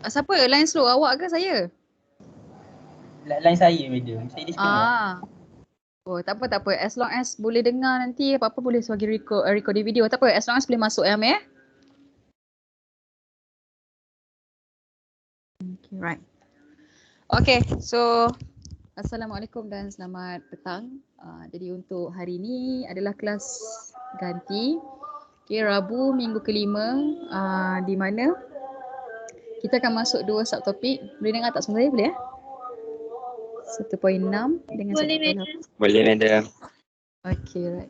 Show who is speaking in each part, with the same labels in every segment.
Speaker 1: Siapa? Line slow awak ke saya?
Speaker 2: Line saya madam. Saya disconnect.
Speaker 1: Oh, tak apa. As long as boleh dengar nanti apa-apa boleh bagi recording video. Tak apa, as long as boleh masuk ya, Amir. Okay, right. Okay, so Assalamualaikum dan selamat petang. Jadi untuk hari ini adalah kelas ganti. Okay, Rabu minggu kelima di mana kita akan masuk 2 subtopik. Boleh dengar tak suara saya? Boleh ya? 1.6 dengan 1.8.
Speaker 3: Boleh madam.
Speaker 1: Okay, right.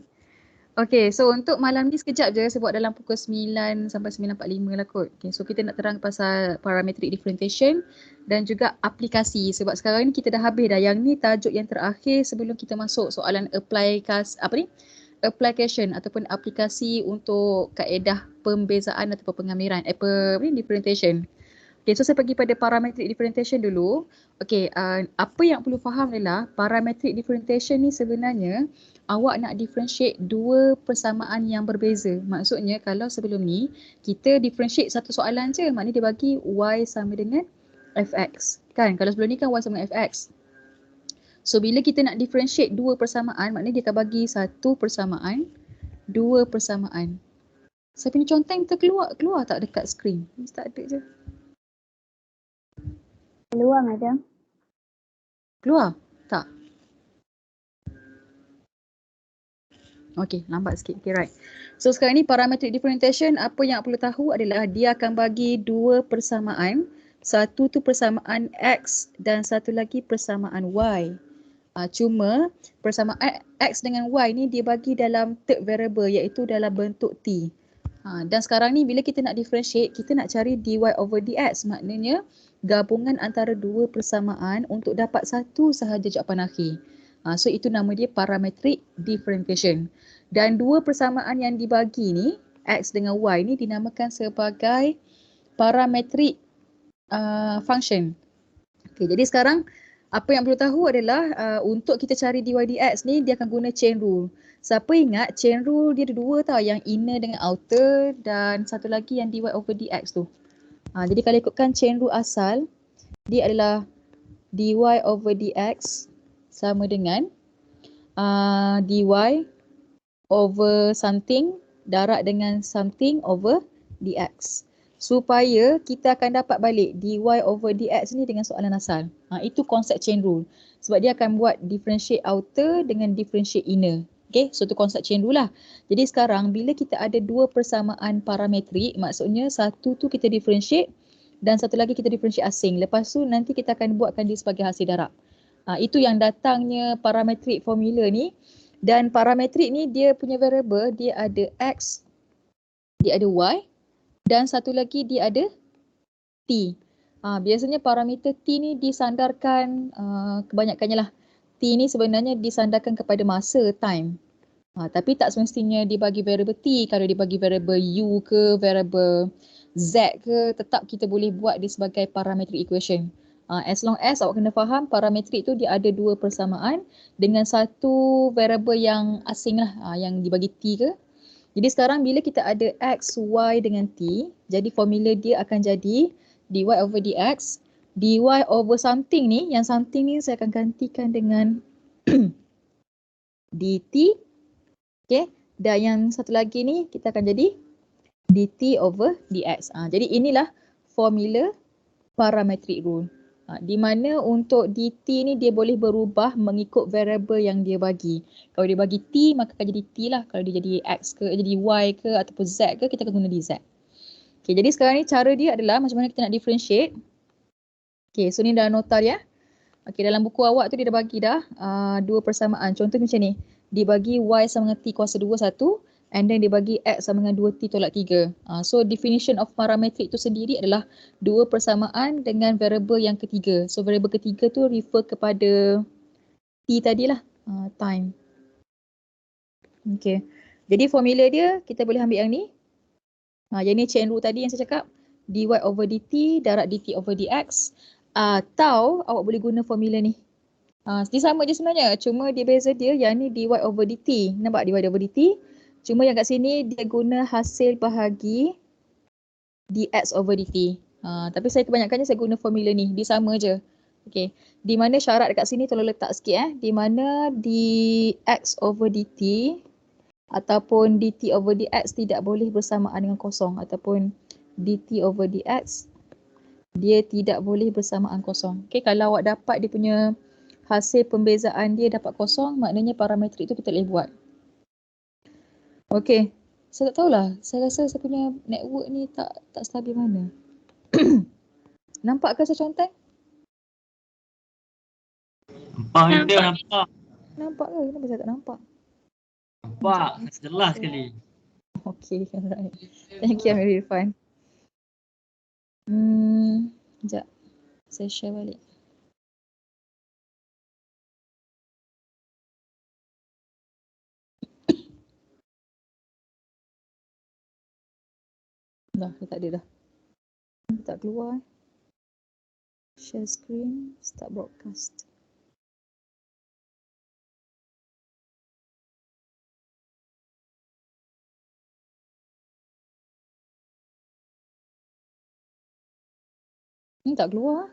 Speaker 1: Okay, so untuk malam ni sekejap je saya buat dalam pukul 9 sampai 9.45 lah kot. Okay, so kita nak terang pasal parametric differentiation dan juga aplikasi sebab sekarang ni kita dah habis dah. Yang ni tajuk yang terakhir sebelum kita masuk soalan application ataupun aplikasi untuk kaedah pembezaan ataupun pengamiran differentiation. Okay, so saya pergi pada parametric differentiation dulu. Okay, apa yang perlu faham adalah parametric differentiation ni sebenarnya awak nak differentiate dua persamaan yang berbeza. Maksudnya kalau sebelum ni kita differentiate satu soalan je, maknanya dia bagi y sama dengan fx. Kan? Kalau sebelum ni kan y sama dengan fx. So bila kita nak differentiate dua persamaan, maknanya dia akan bagi satu persamaan, dua persamaan. Saya punya conteng keluar tak dekat skrin? Mesti tak ada je.
Speaker 4: Keluar, madam.
Speaker 1: Keluar? Tak? Okay, lambat sikit. Okay, right. So sekarang ni parametric differentiation, apa yang perlu tahu adalah dia akan bagi dua persamaan. Satu tu persamaan X dan satu lagi persamaan Y. Cuma persamaan X dengan Y ni dia bagi dalam third variable iaitu dalam bentuk T. Dan sekarang ni bila kita nak differentiate, kita nak cari dy over dx. Maknanya gabungan antara dua persamaan untuk dapat satu sahaja jawapan akhir. So itu nama dia parametric differentiation. Dan dua persamaan yang dibagi ni, X dengan Y ni dinamakan sebagai parametric function. Okay, jadi sekarang apa yang perlu tahu adalah untuk kita cari dy dx ni dia akan guna chain rule. Siapa ingat chain rule dia ada dua tau, yang inner dengan outer dan satu lagi yang dy over dx tu. Jadi kalau ikutkan chain rule asal, dia adalah dy over dx sama dengan dy over something darab dengan something over dx. Supaya kita akan dapat balik dy over dx ni dengan soalan asal. Itu konsep chain rule. Sebab dia akan buat differentiate outer dengan differentiate inner. Okay, so tu konsep chain rule lah. Jadi sekarang bila kita ada dua persamaan parametrik, maksudnya satu tu kita differentiate dan satu lagi kita differentiate asing. Lepas tu nanti kita akan buatkan dia sebagai hasil darab. Itu yang datangnya parametrik formula ni. Dan parametrik ni dia punya variable, dia ada X, dia ada Y dan satu lagi dia ada T. Biasanya parameter T ni disandarkan kebanyakannya lah. T ni sebenarnya disandarkan kepada masa, time. Tapi tak semestinya dibagi variable T. Kalau dibagi variable U ke, variable Z ke, tetap kita boleh buat dia sebagai parametric equation. As long as awak kena faham parametrik tu dia ada dua persamaan dengan satu variable yang asing lah, yang dibagi T ke. Jadi sekarang bila kita ada X, Y dengan T, jadi formula dia akan jadi dy over dx, dy over something ni, yang something ni saya akan gantikan dengan dt. Okay, dan yang satu lagi ni kita akan jadi dt over dx. Jadi inilah formula parametric rule. Di mana untuk dt ni dia boleh berubah mengikut variable yang dia bagi. Kalau dia bagi t maka akan jadi t lah. Kalau dia jadi x ke, jadi y ke ataupun z ke, kita akan guna dz. Okay, jadi sekarang ni cara dia adalah macam mana kita nak differentiate. Okay, so ni dah nota dia. Okay, dalam buku awak tu dia dah bagi dah dua persamaan. Contoh macam ni. Dia bagi y sama dengan t kuasa 2, 1. And then dia bagi x sama dengan 2t tolak 3. So definition of parametric tu sendiri adalah dua persamaan dengan variable yang ketiga. So variable ketiga tu refer kepada t tadilah, time. Okay, jadi formula dia kita boleh ambil yang ni. Yang ni chain rule tadi yang saya cakap. Dy over dt darab dt over dx. Atau awak boleh guna formula ni. Dia sama je sebenarnya. Cuma dia beza dia yang ni dy over dt. Nampak dy over dt. Cuma yang kat sini dia guna hasil bahagi dx over dt. Tapi saya kebanyakannya saya guna formula ni, dia sama je. Okay, di mana syarat dekat sini tolong letak sikit di mana dx over dt ataupun dt over dx tidak boleh bersamaan dengan kosong ataupun dt over dx dia tidak boleh bersamaan kosong. Okay, kalau awak dapat dia punya hasil pembezaan dia dapat kosong, maknanya parametrik tu kita boleh buat. Okay, saya tak tahulah. Saya rasa saya punya network ni tak stabil mana. Nampak ke saya contek?
Speaker 2: Nampak video, nampak.
Speaker 1: Nampak ke? Kenapa saya tak nampak?
Speaker 2: Nampak, jelas sekali.
Speaker 1: Okay, alright. Thank you, Amir Irfan. Sekejap. Saya share balik. Dah, tak ada dah. Tak keluar. Share screen, start broadcast. Tak keluar.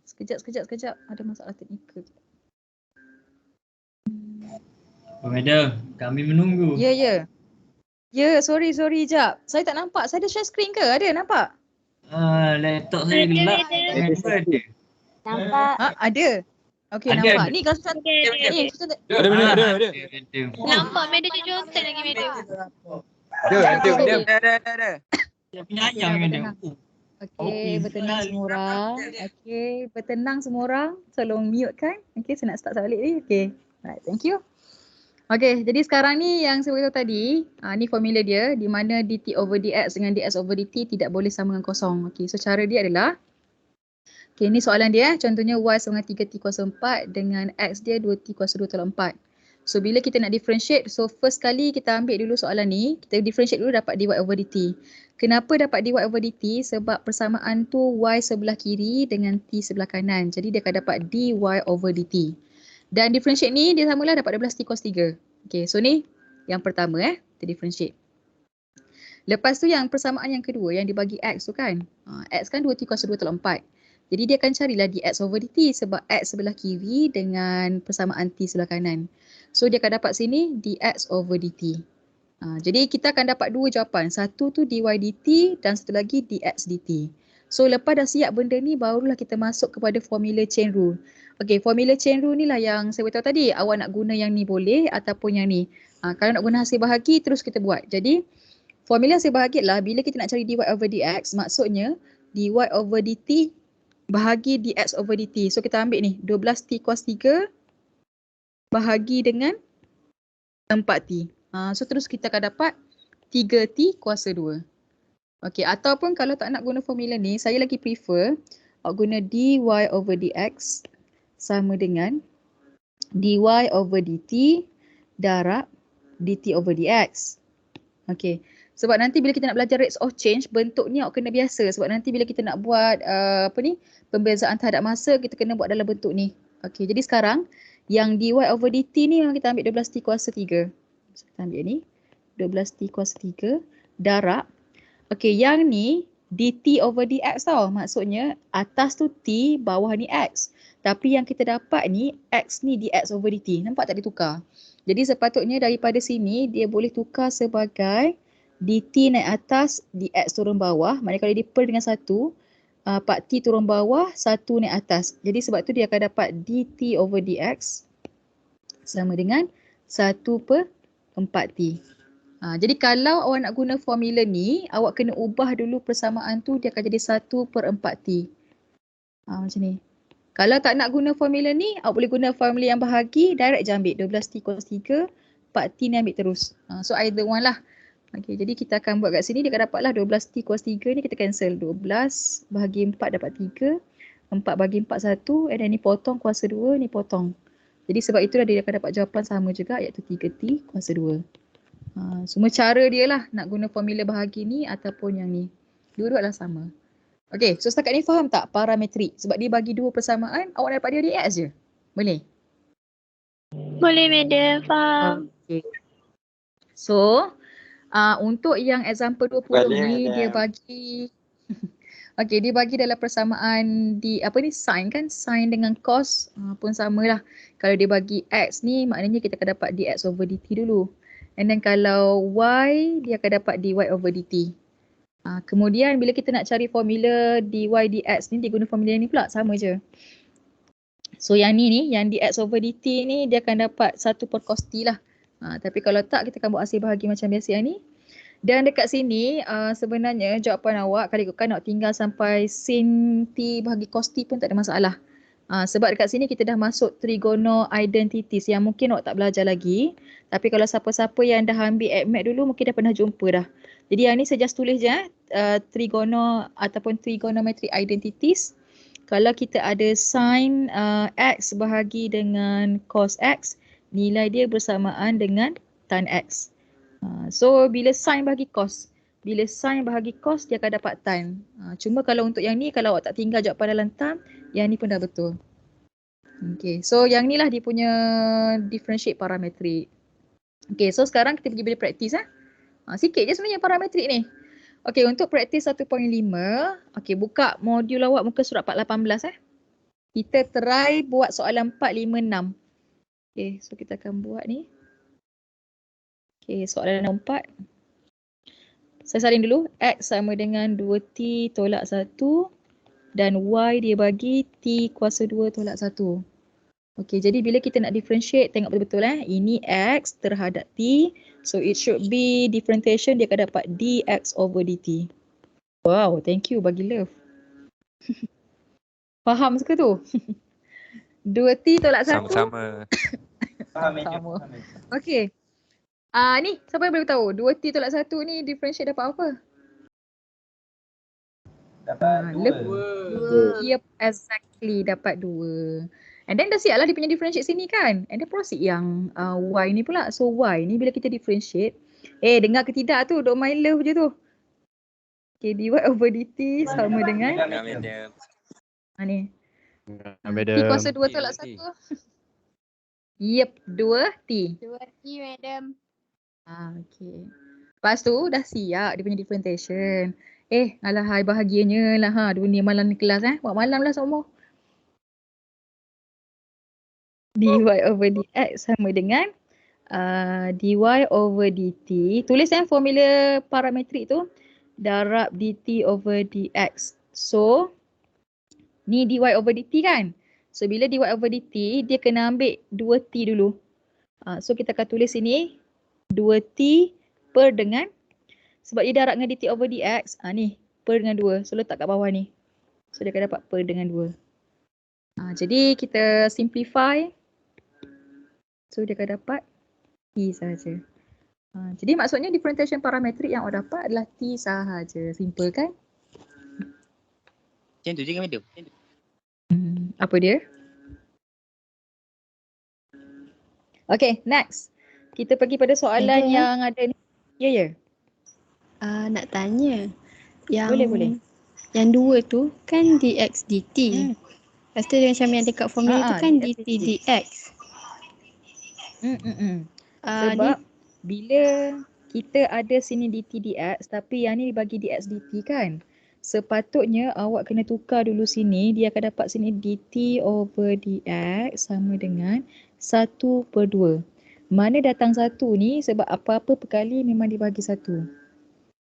Speaker 1: Sekejap. Ada masalah teknikal.
Speaker 2: Madam, kami menunggu.
Speaker 1: Ya, sorry, jap. Saya tak nampak. Saya ada share screen ke? Ada, nampak?
Speaker 2: Laptop saya gelap.
Speaker 3: Nampak.
Speaker 1: Ada. Okey,
Speaker 2: Ada,
Speaker 1: nampak.
Speaker 2: ada.
Speaker 1: Ni kalau saya ni
Speaker 4: Ada.
Speaker 3: Nampak medium content lagi medium.
Speaker 4: Ada.
Speaker 2: Dia punya ayam dengan dia.
Speaker 1: Okey, bertenang semua orang. Tolong mute kan. Okey, saya nak start balik ni. Okey. Alright, thank you. Okey, jadi sekarang ni yang saya beritahu tadi, ni formula dia di mana dt over dx dengan dx over dt tidak boleh sama dengan kosong. Okey, so cara dia adalah ni soalan dia, contohnya y sama dengan 3t kuasa 4 dengan x dia 2t kuasa 2 tolak 4. So bila kita nak differentiate, so first kali kita ambil dulu soalan ni, kita differentiate dulu dapat dy over dt. Kenapa dapat dy over dt? Sebab persamaan tu y sebelah kiri dengan t sebelah kanan. Jadi dia akan dapat dy over dt. Dan differentiate ni dia samalah dapat 12t cos 3. Okay, so ni yang pertama kita differentiate. Lepas tu yang persamaan yang kedua yang dibagi x tu kan. X kan 2t kuasa 2 tolak 4. Jadi dia akan carilah dx over dt sebab x sebelah kiri dengan persamaan t sebelah kanan. So dia akan dapat sini dx over dt. Jadi kita akan dapat dua jawapan. Satu tu dy dt dan satu lagi dx dt. So lepas dah siap benda ni barulah kita masuk kepada formula chain rule. Okey, formula chain rule ni lah yang saya beritahu tadi. Awak nak guna yang ni boleh ataupun yang ni. Kalau nak guna hasil bahagi terus kita buat. Jadi formula hasil bahagi lah bila kita nak cari dy over dx, maksudnya dy over dt bahagi dx over dt. So kita ambil ni 12t cos 3 bahagi dengan 4t. So terus kita akan dapat 3t kuasa 2. Okey, ataupun kalau tak nak guna formula ni, saya lagi prefer awak guna dy over dx sama dengan dy over dt darab dt over dx. Okey. Sebab nanti bila kita nak belajar rates of change, bentuk ni awak kena biasa. Sebab nanti bila kita nak buat pembezaan terhadap masa, kita kena buat dalam bentuk ni. Okey, jadi sekarang yang dy over dt ni memang kita ambil 12t kuasa 3. So, kita ambil ni 12t kuasa 3 darab. Okey, yang ni dt over dx tau. Maksudnya atas tu t, bawah ni x. Tapi yang kita dapat ni x ni dx over dt. Nampak tak dia tukar? Jadi sepatutnya daripada sini dia boleh tukar sebagai dt naik atas, dx turun bawah. Maknanya kalau dia per dengan 1, 4t turun bawah, 1 naik atas. Jadi sebab tu dia akan dapat dt over dx sama dengan 1 per 4t. Jadi kalau awak nak guna formula ni, awak kena ubah dulu persamaan tu, dia akan jadi 1 per 4t. Macam ni. Kalau tak nak guna formula ni, awak boleh guna formula yang bahagi, direct je ambil 12t cos 3, 4t ni ambil terus. So either one lah. Okay, jadi kita akan buat kat sini, dia akan dapatlah 12t cos 3 ni kita cancel. 12 bahagi 4 dapat 3, 4 bahagi 4 1, and then ni potong kuasa 2, ni potong. Jadi sebab itulah dia akan dapat jawapan sama juga, iaitu 3t kuasa 2. Semua cara dia lah nak guna formula bahagi ni ataupun yang ni. Dua-dua lah sama. Okay, so setakat ni faham tak parametrik? Sebab dia bagi dua persamaan, awak dapat dia dx je. Boleh?
Speaker 3: Boleh madam, faham.
Speaker 1: Okay. So, untuk yang example 20 ni dia bagi okey, dia bagi dalam persamaan di apa ni, sin kan, sin dengan cos pun samalah. Kalau dia bagi x ni maknanya kita akan dapat dx over dt dulu. And then kalau y dia akan dapat dy over dt. Kemudian bila kita nak cari formula dy dx ni dia guna formula ni pula, sama je. So yang ni yang dx over dt ni dia akan dapat 1 per cos t lah. Tapi kalau tak kita akan buat hasil bahagi macam biasa yang ni. Dan dekat sini sebenarnya jawapan awak kalau ikutkan nak tinggal sampai sin t bahagi cos t pun tak ada masalah. Sebab dekat sini kita dah masuk trigono identities yang mungkin awak tak belajar lagi. Tapi kalau siapa-siapa yang dah ambil AdMath dulu mungkin dah pernah jumpa dah. Jadi yang ni saya just tulis je trigono ataupun trigonometric identities. Kalau kita ada sin x bahagi dengan cos x, nilai dia bersamaan dengan tan x. So bila sin bahagi cos, dia akan dapat tan. Cuma kalau untuk yang ni kalau awak tak tinggal jawapan dalam tan, yang ni pun dah betul. Okay, so yang ni lah dia punya differentiate parametrik. Okay, so sekarang kita pergi bila praktis sikit je sebenarnya parametrik ni. Okay, untuk praktis 1.5, okay, buka modul awak muka surat 418 Kita try buat soalan 4, 5, 6. Okay, so kita akan buat ni. Okay, soalan nombor 4. Saya salin dulu. X sama dengan 2T tolak 1 dan Y dia bagi T kuasa 2 tolak 1. Okay, jadi bila kita nak differentiate, tengok betul-betul ini X terhadap T. So it should be differentiation, dia akan dapat dx over dt. Wow, thank you bagi love. Faham suka tu? 2T tolak 1.
Speaker 4: Sama-sama.
Speaker 1: Sama. Okay. Ni siapa yang boleh tahu 2T tolak 1 ni differentiate dapat apa?
Speaker 5: Dapat 2.
Speaker 1: Yep, exactly dapat 2. And then dah siap lah dia punya differentiate sini kan. And then proceed yang Y ni pula. So Y ni bila kita differentiate. Dengar ke tidak tu, don't mind love je tu. Okay, dy over dt sama dengan ni. T kuasa 2 tolak 1. Yep, 2T.
Speaker 3: 2T madam.
Speaker 1: Okay. Lepas tu dah siap dia punya differentiation. Alah hai bahagianya lah dunia malam ni kelas buat malam lah semua. Dy over dx sama dengan dy over dt. Tulis formula parametrik tu. Darab dt over dx. So ni dy over dt kan. So bila dy over dt dia kena ambil 2t dulu. So kita akan tulis sini 2t per dengan, sebab dia darab dengan dt over dx, ni per dengan 2. So letak kat bawah ni. So dia akan dapat per dengan 2. Jadi kita simplify. So dia akan dapat t sahaja. Jadi maksudnya differentiation parametrik yang awak dapat adalah t sahaja. Simple kan?
Speaker 5: Macam tu je kan madam?
Speaker 1: Apa dia? Okay, next. Kita pergi pada soalan yang ada ni. Ya.
Speaker 6: Nak tanya. Yang
Speaker 1: Boleh.
Speaker 6: Yang 2 tu kan dx dt. Lepas tu macam yang dekat formula tu kan dt dx.
Speaker 1: Sebab bila kita ada sini dt dx tapi yang ni bagi dx dt kan. Sepatutnya awak kena tukar dulu sini. Dia akan dapat sini dt over dx sama dengan 1/2. Mana datang 1 ni sebab apa-apa perkali memang dibagi 1.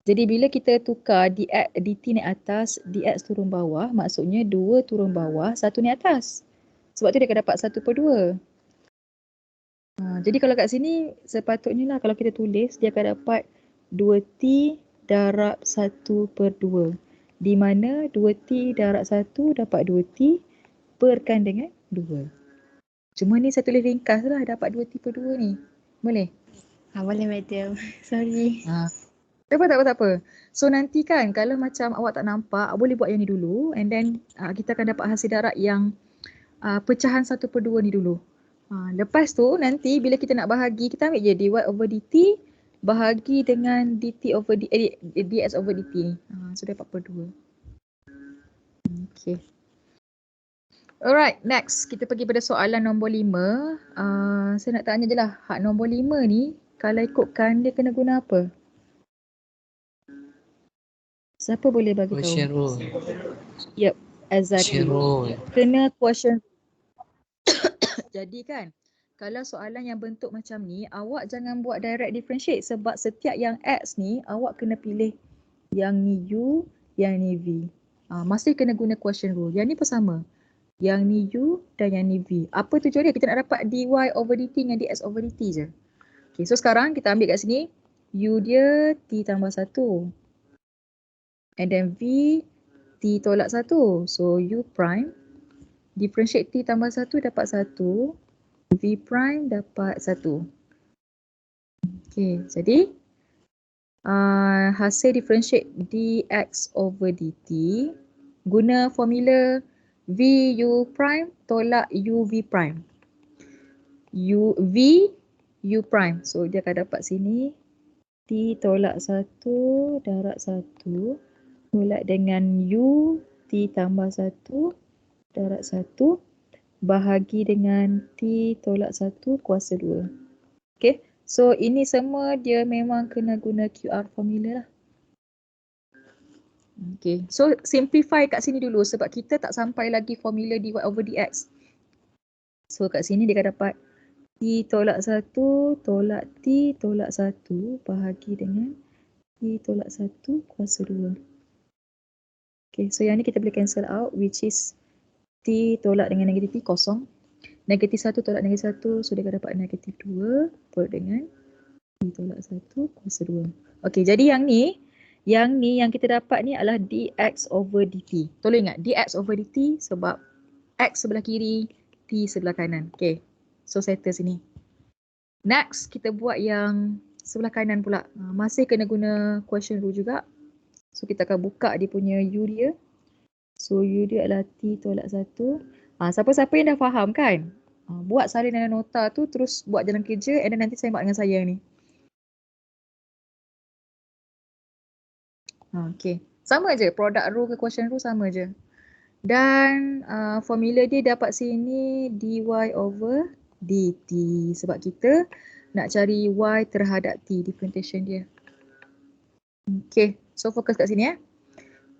Speaker 1: Jadi bila kita tukar dt naik atas, dx turun bawah, maksudnya 2 turun bawah, 1 naik atas. Sebab tu dia akan dapat 1/2. Jadi kalau kat sini sepatutnya lah kalau kita tulis dia akan dapat 2t darab 1/2. Di mana 2t darab 1 dapat 2t perkan dengan 2. Cuma ni saya tulis ringkas lah dapat 2t/2 ni. Boleh?
Speaker 6: Boleh madam. Sorry.
Speaker 1: Tak apa. So nanti kan kalau macam awak tak nampak, boleh buat yang ni dulu and then kita akan dapat hasil darab yang pecahan 1/2 ni dulu. Lepas tu nanti bila kita nak bahagi, kita ambil je dy over dt bahagi dengan dt over dx over dt ni. So dapat 4/2. Okay. Alright, next kita pergi pada soalan nombor 5. Saya nak tanya je lah, hak nombor 5 ni kalau ikutkan dia kena guna apa? Siapa boleh bagi tahu?
Speaker 5: Quotient rule.
Speaker 1: Yep, exactly.
Speaker 5: Quotient rule.
Speaker 1: Kena quotient. Jadi kan, kalau soalan yang bentuk macam ni, awak jangan buat direct differentiate sebab setiap yang X ni awak kena pilih yang ni U, yang ni V. Masih kena guna quotient rule. Yang ni pun sama. Yang ni U dan yang ni V. Apa tujuan dia? Kita nak dapat dy over dt dengan dx over dt je. Okay, so sekarang kita ambil kat sini. U dia t tambah 1. And then V t tolak 1. So U prime. Differentiate t tambah 1 dapat 1. V prime dapat 1. Okay, jadi hasil differentiate dx over dt guna formula V U prime tolak U V prime. U V U prime. So dia akan dapat sini T tolak 1 darab 1 tolak dengan U T tambah 1 darab 1 bahagi dengan T tolak 1 kuasa 2. Okay. So ini semua dia memang kena guna QR formula lah. Okay, so simplify kat sini dulu sebab kita tak sampai lagi formula dy over dx. So kat sini dia akan dapat t tolak 1 tolak t tolak 1 bahagi dengan t tolak 1 kuasa 2. Okay, so yang ni kita boleh cancel out which is t tolak dengan negatif t kosong. Negatif 1 tolak negatif 1, so dia akan dapat negatif 2 tolak dengan t tolak 1 kuasa 2. Okay, jadi yang yang kita dapat ni adalah dx over dt. Tolong ingat, dx over dt sebab x sebelah kiri, t sebelah kanan. Okay, so settle sini. Next, kita buat yang sebelah kanan pula. Masih kena guna quotient rule juga. So kita akan buka dia punya u dia. So u dia adalah t tolak 1. Siapa-siapa yang dah faham kan? Buat salin dalam nota tu terus buat jalan kerja and then nanti sembang dengan saya ni. Okay, sama je, product rule ke quotient rule sama je. Dan formula dia dapat sini dy over dt sebab kita nak cari y terhadap t, differentiation dia. Okay, so fokus kat sini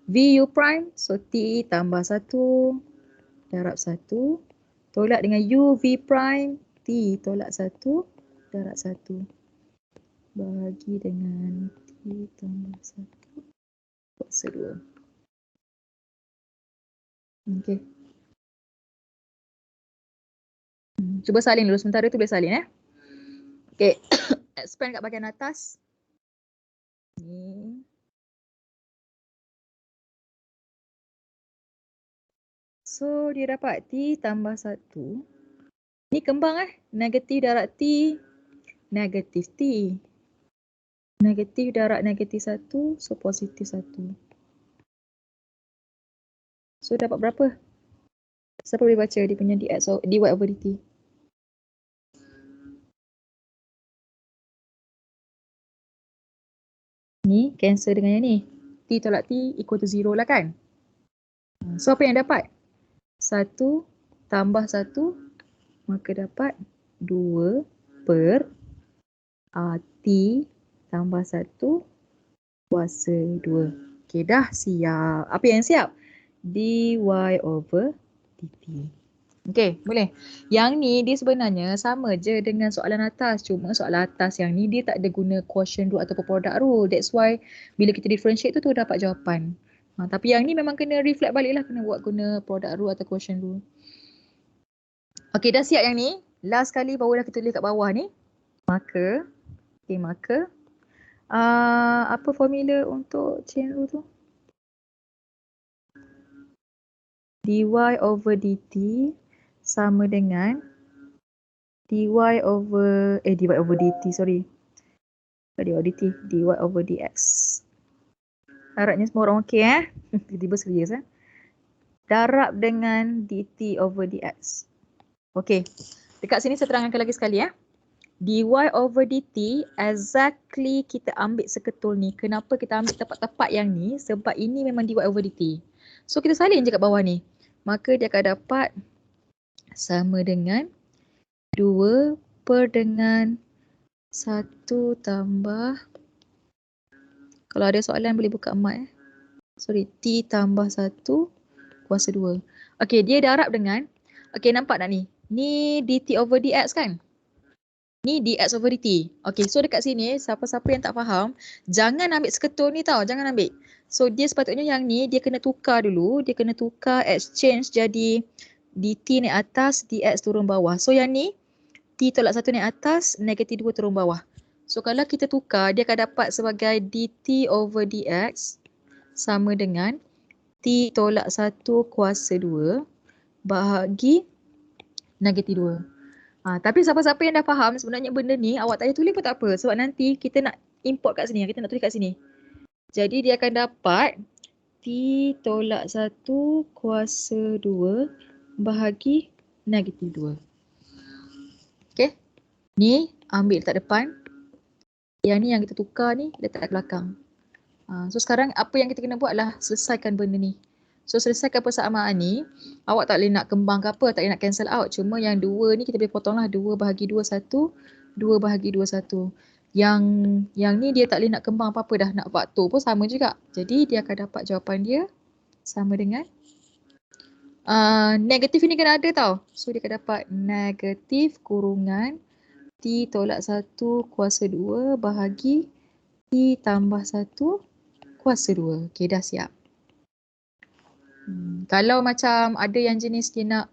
Speaker 1: v u prime, so t tambah 1 darab 1 tolak dengan u v prime, t tolak 1 darab 1 bahagi dengan t tambah 1 kuasa 2. Okay. Cuba salin dulu. Sementara tu boleh salin Okay. Expand kat bahagian atas. Ni. So dia dapat T tambah 1. Ni kembang Negatif darab T. Negatif T. Negatif darab negatif 1. So positif 1. So dapat berapa? Siapa boleh baca dia punya dy over dt? Ni cancel dengan yang ni. T tolak T equal to 0 lah kan? So apa yang dapat? 1 tambah 1 maka dapat 2 per T tambah 1 kuasa 2. Okay, dah siap. Apa yang siap? dy over dt. Okay, boleh. Yang ni dia sebenarnya sama je dengan soalan atas. Cuma soalan atas yang ni dia tak ada guna quotient rule ataupun product rule. That's why bila kita differentiate tu dapat jawapan. Tapi yang ni memang kena reflect balik lah. Kena buat guna product rule atau quotient rule. Okay, dah siap yang ni. Last kali baru dah kita tulis kat bawah ni. Maka. Okay, maka. Apa formula untuk chain rule tu? dy over dt sama dengan dy over dt, sorry. dy over dx. Harapnya semua orang okey Tiba-tiba serius darab dengan dt over dx. Okey. Dekat sini saya terangkan lagi sekali dy over dt exactly kita ambil seketul ni. Kenapa kita ambil tepat-tepat yang ni? Sebab ini memang dy over dt. So kita salin je kat bawah ni. Maka dia akan dapat sama dengan 2 per dengan 1 tambah, kalau ada soalan boleh buka mic T tambah 1 kuasa 2. Okey, dia darab dengan, okey nampak tak ni? Ni dt over dx kan? Ni dx over dt. Okey, so dekat sini siapa-siapa yang tak faham, jangan ambil seketul ni tau, jangan ambil. So dia sepatutnya yang ni dia kena tukar dulu, dia kena tukar exchange jadi dt naik atas, dx turun bawah. So yang ni T tolak 1 naik atas, negatif 2 turun bawah. So kalau kita tukar, dia akan dapat sebagai dt over dx sama dengan T tolak 1 kuasa 2 bahagi negatif 2. Tapi siapa-siapa yang dah faham sebenarnya benda ni, awak tak payah tulis pun tak apa. Sebab nanti kita nak import kat sini, kita nak tulis kat sini. Jadi dia akan dapat T tolak 1 kuasa 2 bahagi negatif 2. Okay. Ni ambil letak depan. Yang ni yang kita tukar ni letak kat belakang. So sekarang apa yang kita kena buat adalah selesaikan benda ni. So selesaikan persamaan ni, awak tak boleh nak kembang ke apa, tak boleh nak cancel out. Cuma yang 2 ni kita boleh potong lah, 2 bahagi 2, 1, 2 bahagi 2, 1. Yang ni dia tak boleh nak kembang apa-apa dah, nak faktor pun sama juga. Jadi dia akan dapat jawapan dia sama dengan negatif ini kena ada tau. So dia akan dapat negatif kurungan T tolak 1 kuasa 2 bahagi T tambah 1 kuasa 2. Okay, dah siap. Kalau macam ada yang jenis dia nak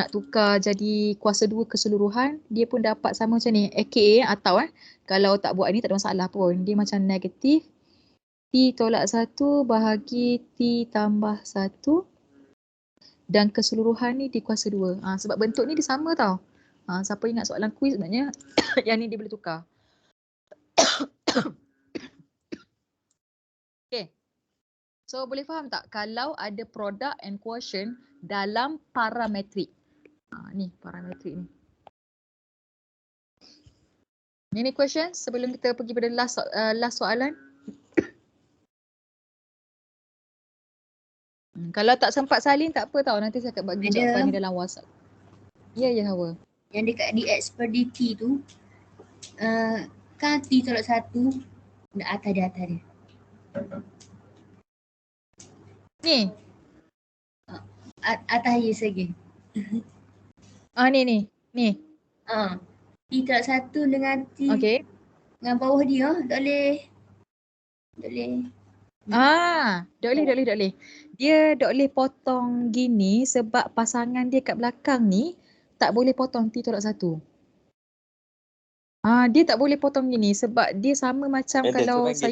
Speaker 1: tukar jadi kuasa 2 keseluruhan, dia pun dapat sama macam ni. AKA atau kalau tak buat ni tak ada masalah pun. Dia macam negatif T tolak 1 bahagi T tambah 1 dan keseluruhan ni di kuasa 2. Sebab bentuk ni dia sama tau. Siapa ingat soalan kuis sebenarnya yang ni dia boleh tukar. Okay. So boleh faham tak kalau ada product and quotient dalam parametrik. Ni parametrik ni. Any questions sebelum kita pergi pada last soalan? Kalau tak sempat salin tak apa tau, nanti saya akan bagi jawapan ni dalam WhatsApp. Ya, Hawa.
Speaker 4: Yang dekat dx per dt tu, kan T tolak 1, atas dia.
Speaker 1: Ni?
Speaker 4: Atas je lagi.
Speaker 1: Ni.
Speaker 4: T tolak 1 dengan T.
Speaker 1: Okay.
Speaker 4: Dengan bawah dia, tak boleh.
Speaker 1: Tak boleh. Dia tak boleh potong gini sebab pasangan dia kat belakang ni tak boleh potong T tolak 1. Dia tak boleh potong gini sebab dia sama macam kalau saya...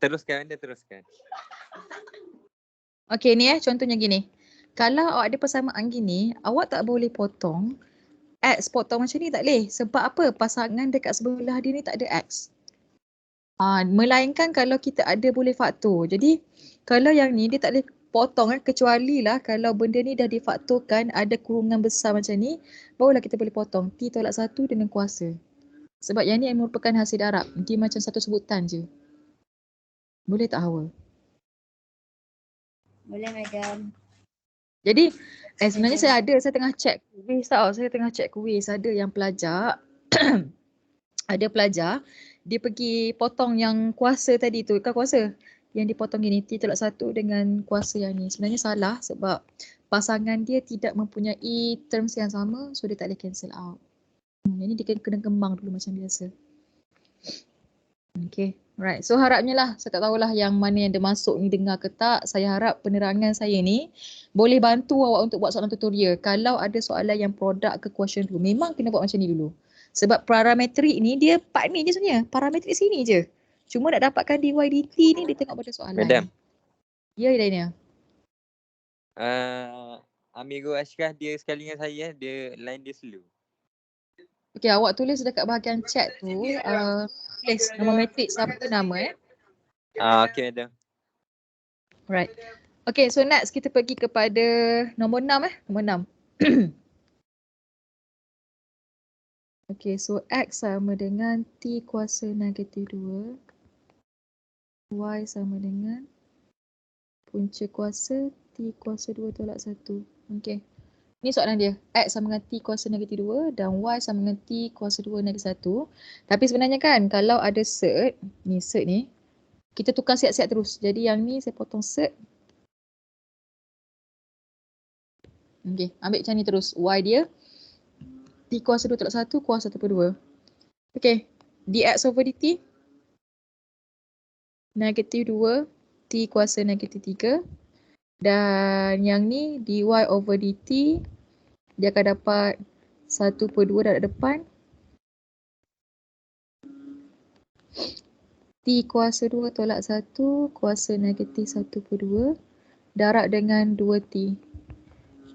Speaker 5: Teruskan.
Speaker 1: Okey ni contohnya gini. Kalau awak ada persamaan gini, awak tak boleh potong X potong macam ni tak boleh. Sebab apa? Pasangan dekat sebelah dia ni tak ada X. Melainkan kalau kita ada boleh faktor. Jadi kalau yang ni dia tak boleh potong kecuali lah kalau benda ni dah difaktorkan ada kurungan besar macam ni, barulah kita boleh potong T tolak 1 dengan kuasa. Sebab yang ni merupakan hasil darab. Dia macam satu sebutan je. Boleh tak Hawa?
Speaker 4: Boleh madam.
Speaker 1: Jadi sebenarnya saya tengah check quiz tau. Saya tengah check quiz. Ada yang pelajar, ada pelajar, dia pergi potong yang kuasa tadi tu. Kan kuasa? Yang dipotong gini, T tolak 1 dengan kuasa yang ni. Sebenarnya salah sebab pasangan dia tidak mempunyai terms yang sama. So dia tak boleh cancel out. Yang ni dia kena kembang dulu macam biasa. Okay, right. So harapnya lah, saya tak tahulah yang mana yang dia masuk ni dengar ke tak. Saya harap penerangan saya ni boleh bantu awak untuk buat soalan tutorial. Kalau ada soalan yang produk ke question dulu, memang kena buat macam ni dulu. Sebab parametrik ni dia part ni je sebenarnya. Parametrik sini je. Cuma nak dapatkan dy dt ni dia tengok pada soalan.
Speaker 5: Madam.
Speaker 1: Ya, Daniel.
Speaker 5: Amigo Ashkah dia sekali dengan saya, dia line dia slow.
Speaker 1: Okay, awak tulis dekat bahagian chat tu, tulis nama matrik siapa nama
Speaker 5: Okay, madam.
Speaker 1: Right. Okay, so next kita pergi kepada nombor 6 nombor 6. Okay, so X sama dengan T kuasa negatif 2. Y sama dengan Punca kuasa T kuasa 2 tolak 1. Okey. Ni soalan dia. X sama dengan T kuasa negatif 2 dan Y sama dengan T kuasa 2 negatif 1. Tapi sebenarnya kan kalau ada cert ni, kita tukar siap-siap terus. Jadi yang ni saya potong cert. Okey, ambil macam ni terus. Y dia T kuasa 2 tolak 1 kuasa 1 per 2. Okey, dx over dt negatif 2 T kuasa negatif 3. Dan yang ni dy over dt dia akan dapat 1 per 2 darab depan. T kuasa 2 tolak 1 kuasa negatif 1 per 2 darab dengan 2T.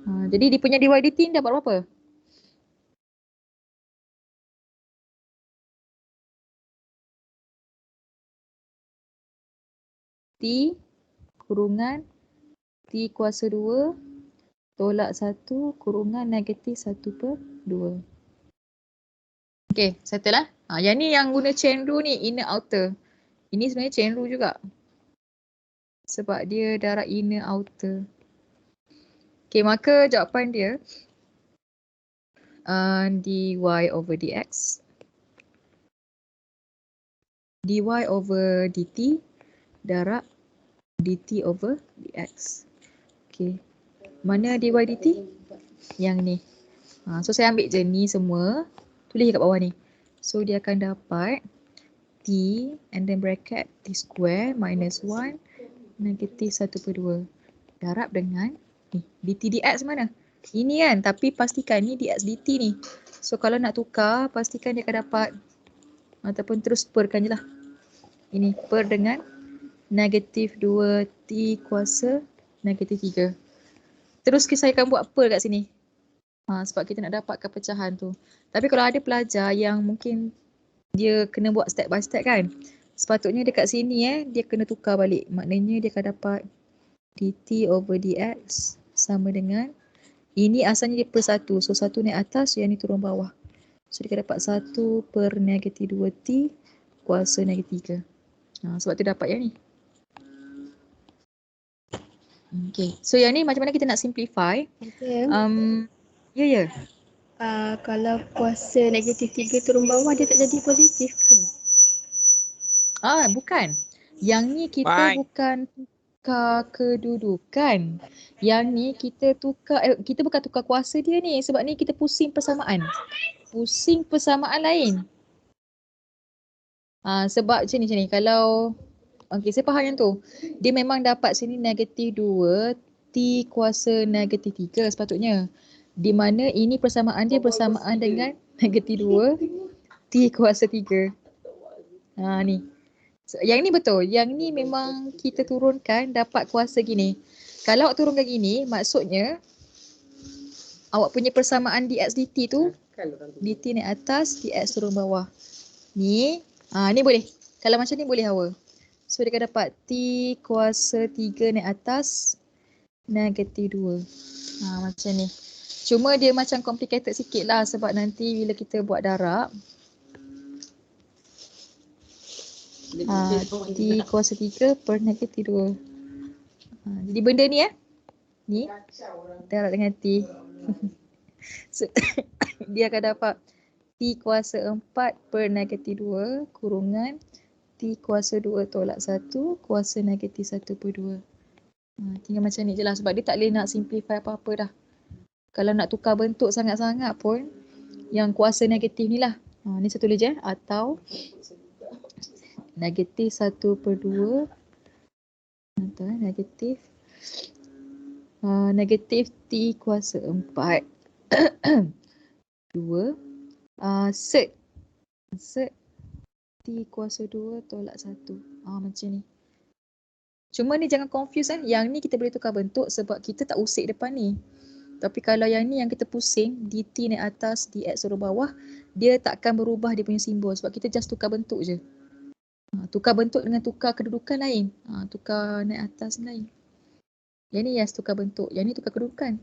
Speaker 1: Jadi dia punya dy dt ni dapat berapa? T kurungan T kuasa 2 tolak 1 kurungan negatif 1 per 2. Okay, settle lah. Yang ni yang guna chain rule ni, inner outer. Ini sebenarnya chain rule juga. Sebab dia darab inner outer. Okay, maka jawapan dia dy over dx. Dy over dt darab dt over dx. Okay. Mana dy dt? Yang ni. So saya ambil je ni semua. Tulis je kat bawah ni. So dia akan dapat t and then bracket t square minus 1 negatif 1 per 2. Darab dengan ni. dt dx mana? Ini kan. Tapi pastikan ni dx dt ni. So kalau nak tukar, pastikan dia akan dapat ataupun terus perkan je lah. Ini per dengan negatif 2t kuasa negatif 3. Terus saya akan buat per kat sini. Sebab kita nak dapatkan pecahan tu. Tapi kalau ada pelajar yang mungkin dia kena buat step by step kan. Sepatutnya dekat sini dia kena tukar balik. Maknanya dia akan dapat dt over dx sama dengan ini asalnya dia per 1. So 1 naik atas, yang ni turun bawah. So dia akan dapat 1 per negatif 2t kuasa negatif 3. Sebab tu dapat yang ni. Okay. So yang ni macam mana kita nak simplify?
Speaker 6: Okay.
Speaker 1: Ya.
Speaker 6: Kalau kuasa negatif 3 turun bawah dia tak jadi positif ke?
Speaker 1: Bukan. Yang ni kita bukan tukar kedudukan. Yang ni kita tukar, kita bukan tukar kuasa dia ni. Sebab ni kita pusing persamaan. Pusing persamaan lain. Sebab macam ni. Kalau okey, saya faham yang tu. Dia memang dapat sini negatif 2 T kuasa negatif 3 sepatutnya. Di mana ini persamaan dia bersamaan dengan negatif 2 T kuasa 3. Ni. So, yang ni betul. Yang ni memang kita turunkan dapat kuasa gini. Kalau awak turunkan gini, maksudnya awak punya persamaan dx dt tu dt naik atas, dx turun bawah. Ni, ni boleh. Kalau macam ni boleh awak. So dia akan dapat T kuasa 3 naik atas negatif 2. Macam ni. Cuma dia macam complicated sikit lah sebab nanti bila kita buat darab. T kuasa 3 per negatif 2. Jadi benda ni ni darab dengan T. So, dia akan dapat T kuasa 4 per negatif 2 kurungan T kuasa 2 tolak 1 kuasa negatif 1 per 2. Tinggal macam ni je lah sebab dia tak boleh nak simplify apa-apa dah. Kalau nak tukar bentuk sangat-sangat pun yang kuasa negatif ni lah. Ni saya tulis je atau negatif 1 per 2 atau negatif T kuasa 4 2 set T kuasa 2 tolak 1. Macam ni. Cuma ni jangan confuse Yang ni kita boleh tukar bentuk sebab kita tak usik depan ni. Tapi kalau yang ni yang kita pusing, dt naik atas, dx turun bawah, dia takkan berubah dia punya simbol sebab kita just tukar bentuk je. Tukar bentuk dengan tukar kedudukan lain. Tukar naik atas lain. Yang ni tukar bentuk, yang ni tukar kedudukan.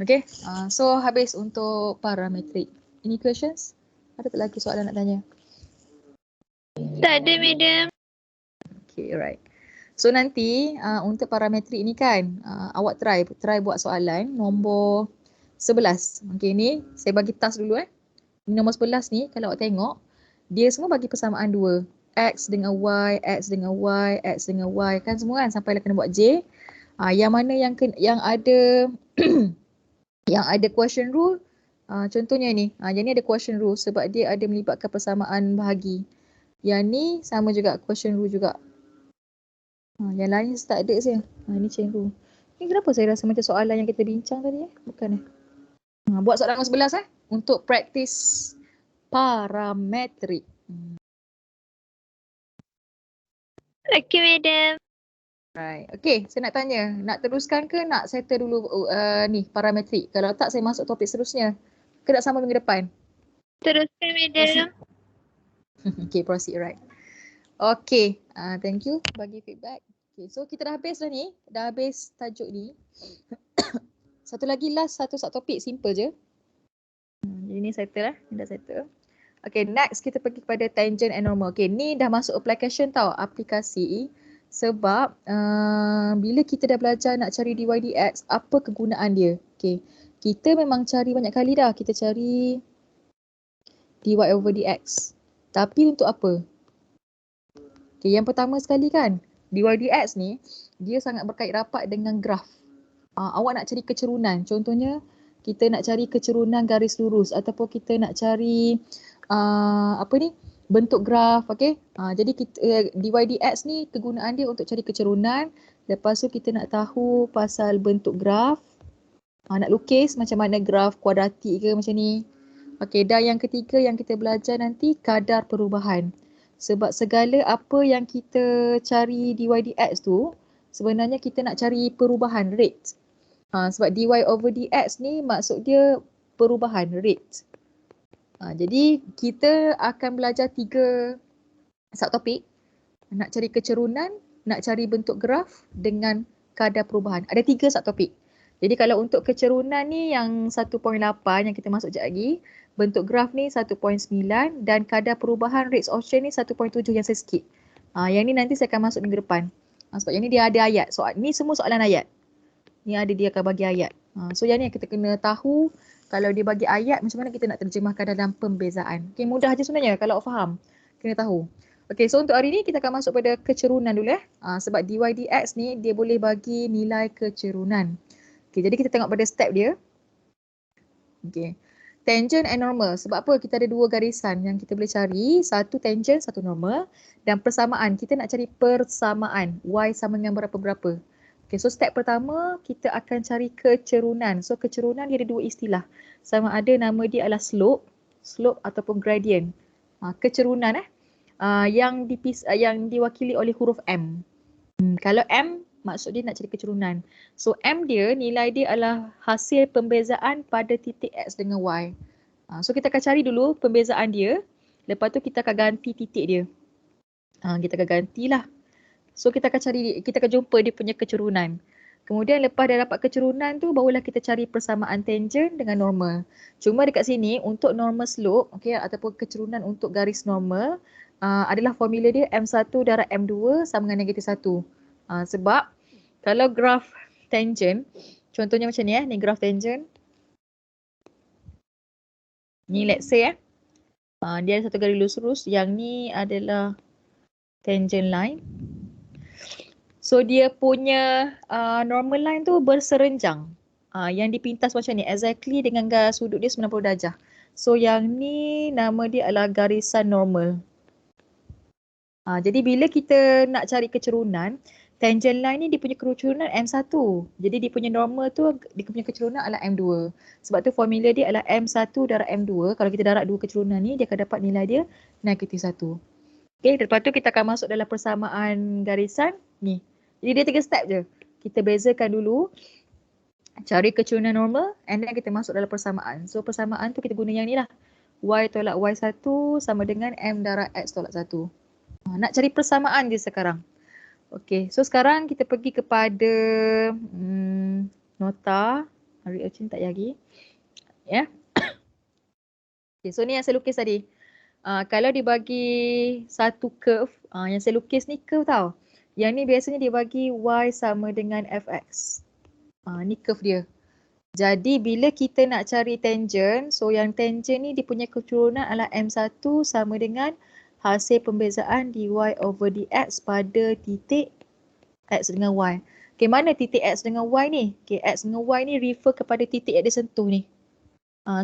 Speaker 1: Okay, so habis untuk parametrik. Any questions? Ada tak lagi soalan nak tanya?
Speaker 3: Tak ada, madam.
Speaker 1: Okay, alright. So nanti untuk parametrik ni kan, awak try buat soalan nombor 11. Okay, ni saya bagi task dulu Nombor 11 ni kalau awak tengok, dia semua bagi persamaan 2. X dengan Y, X dengan Y, X dengan Y kan semua kan sampailah kena buat J. Yang mana yang ada yang ada question rule, contohnya ni. Yang ni ada question rule sebab dia ada melibatkan persamaan bahagi. Yang ni sama juga question rule juga. Yang lain tak ada je. Ni chain rule. Ni kenapa saya rasa macam soalan yang kita bincang tadi Bukan buat soalan nombor 11 untuk praktis parametrik.
Speaker 3: Okay, madam.
Speaker 1: Right. Okay, saya nak tanya. Nak teruskan ke nak settle dulu ni parametrik? Kalau tak, saya masuk topik seterusnya. Ke nak sambung minggu depan?
Speaker 3: Teruskan, madam.
Speaker 1: Okay, proceed. Right. Okay, thank you bagi feedback. Okay, so kita dah habis dah ni. Dah habis tajuk ni. Satu lagi satu topik simple je. Jadi ni settle Ni dah settle. Okay, next kita pergi kepada tangent and normal. Okay, ni dah masuk application tau, aplikasi. Sebab bila kita dah belajar nak cari dy dx, apa kegunaan dia? Okay, kita memang cari banyak kali dah. Kita cari dy over dx. Tapi untuk apa? Okay, yang pertama sekali kan, dy dx ni, dia sangat berkait rapat dengan graf. Awak nak cari kecerunan. Contohnya, kita nak cari kecerunan garis lurus ataupun kita nak cari bentuk graf, okey. Jadi kita dy dx ni kegunaan dia untuk cari kecerunan. Lepas tu kita nak tahu pasal bentuk graf. Nak lukis macam mana graf kuadratik ke macam ni. Okey, dan yang ketiga yang kita belajar nanti kadar perubahan. Sebab segala apa yang kita cari dy dx tu sebenarnya kita nak cari perubahan rate. Sebab dy over dx ni maksud dia perubahan rate. Jadi kita akan belajar 3 subtopik. Nak cari kecerunan, nak cari bentuk graf dengan kadar perubahan. Ada 3 subtopik. Jadi kalau untuk kecerunan ni yang 1.8 yang kita masuk sekejap lagi, bentuk graf ni 1.9 dan kadar perubahan rates of change ni 1.7 yang saya skip. Yang ni nanti saya akan masuk minggu depan. Sebab yang ni dia ada ayat. Ni semua soalan ayat. Ni ada dia akan bagi ayat. So yang ni kita kena tahu kalau dia bagi ayat macam mana kita nak terjemahkan dalam pembezaan. Okay, mudah je sebenarnya kalau faham. Kena tahu. Okay, so untuk hari ni kita akan masuk pada kecerunan dulu sebab dy dx ni dia boleh bagi nilai kecerunan. Okay, jadi kita tengok pada step dia. Okay. Tangent and normal. Sebab apa? Kita ada 2 garisan yang kita boleh cari. Satu tangent, satu normal. Dan persamaan. Kita nak cari persamaan. Y sama dengan berapa-berapa. Okay, so step pertama kita akan cari kecerunan. So kecerunan dia ada 2 istilah. Sama ada nama dia adalah slope ataupun gradient. Kecerunan yang diwakili oleh huruf M. Kalau M maksud dia nak cari kecerunan. So M dia nilai dia adalah hasil pembezaan pada titik X dengan Y. So kita akan cari dulu pembezaan dia. Lepas tu kita akan ganti titik dia. Kita akan gantilah. So kita akan jumpa dia punya kecerunan. Kemudian lepas dah dapat kecerunan tu barulah kita cari persamaan tangent dengan normal. Cuma dekat sini untuk normal slope ataupun kecerunan untuk garis normal adalah formula dia M1 darab M2 sama dengan negatif 1. Sebab kalau graf tangent, contohnya macam ni ni graf tangent. Ni let's say dia ada satu garis lurus, yang ni adalah tangent line. So dia punya normal line tu berserenjang. Yang dipintas macam ni exactly dengan sudut dia 90 darjah. So yang ni nama dia adalah garisan normal. Jadi bila kita nak cari kecerunan, tangent line ni dia punya kecerunan M1. Jadi dia punya normal tu, dia punya kecerunan adalah M2. Sebab tu formula dia adalah M1 darab M2. Kalau kita darab 2 kecerunan ni, dia akan dapat nilai dia negatif 1. Okay, lepas tu kita akan masuk dalam persamaan garisan ni. Jadi dia 3 step je. Kita bezakan dulu, cari kecerunan normal and then kita masuk dalam persamaan. So persamaan tu kita guna yang ni lah. Y tolak Y1 sama dengan M darab X tolak 1. Nak cari persamaan je sekarang. Okay, so sekarang kita pergi kepada nota. Hari Ocin tak lagi. Ya. Okay, so ni yang saya lukis tadi. Kalau dibagi satu curve, yang saya lukis ni curve tau. Yang ni biasanya dia bagi y sama dengan fx. Ni curve dia. Jadi bila kita nak cari tangent, so yang tangent ni dia punya keturunan adalah M1 sama dengan hasil pembezaan dy over dx pada titik x dengan y. Okay, mana titik x dengan y ni? Okay, x dengan y ni refer kepada titik yang dia sentuh ni.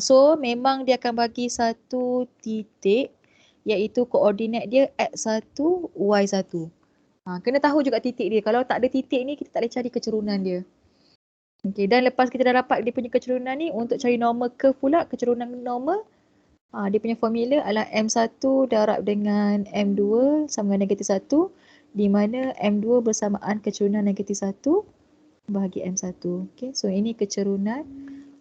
Speaker 1: So memang dia akan bagi satu titik iaitu koordinat dia x1, y1. Kena tahu juga titik dia. Kalau tak ada titik ni kita tak boleh cari keturunan dia. Okay, dan lepas kita dah dapat dia punya keturunan ni, untuk cari normal curve pula, keturunan normal, dia punya formula adalah M1 darab dengan M2 sama dengan negatif 1, di mana M2 bersamaan keturunan negatif 1 bahagi M1. Okay, so ini keturunan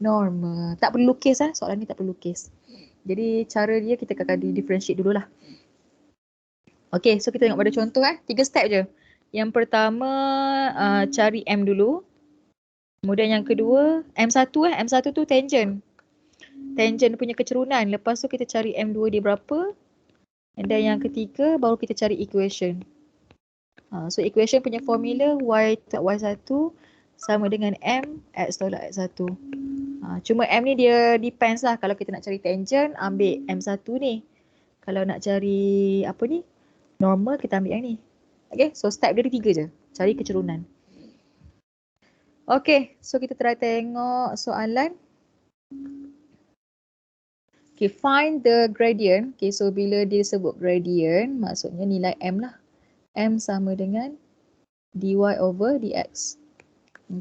Speaker 1: normal. Tak perlu lukis soalan ni tak perlu lukis. Jadi cara dia kita akan differentiate dululah. Okay, so kita tengok pada contoh 3 step je. Yang pertama cari M dulu. Kemudian yang kedua, M1 M1 tu tangent. Tangent punya keturunan. Lepas tu kita cari M2 dia berapa. Dan yang ketiga baru kita cari equation. So equation punya formula y tak y1 sama dengan M x tolak x1. Cuma M ni dia depends lah. Kalau kita nak cari tangent, ambil M1 ni. Kalau nak cari apa ni, normal, kita ambil yang ni. Okay, so step dia 3 je. Cari keturunan. Okay, so kita try tengok soalan. Okay, find the gradient. Okay, so bila dia sebut gradient, maksudnya nilai M lah. M sama dengan dy over dx.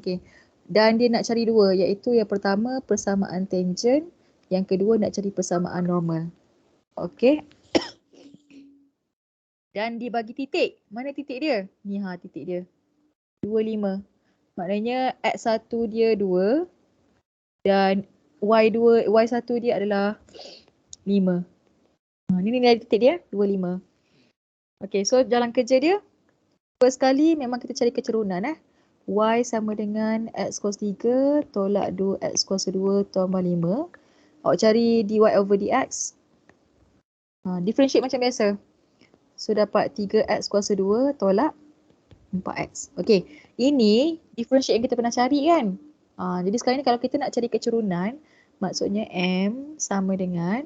Speaker 1: Okay, dan dia nak cari dua, iaitu yang pertama persamaan tangent, yang kedua nak cari persamaan normal. Okay. Dan dibagi titik. Mana titik dia? Ni titik dia. 25. Maknanya x1 dia 2 dan y1 dia adalah 5. Ni nilai titik dia 25. Okay, so jalan kerja dia first kali memang kita cari keturunan y sama dengan x cos 3 tolak 2x cos 2 tambah 5. Awak cari dy over dx. Differentiate macam biasa. So dapat 3x kuasa 2 tolak 4x. Okay, ini differentiate yang kita pernah cari kan. Jadi sekarang ni kalau kita nak cari keturunan, maksudnya M sama dengan,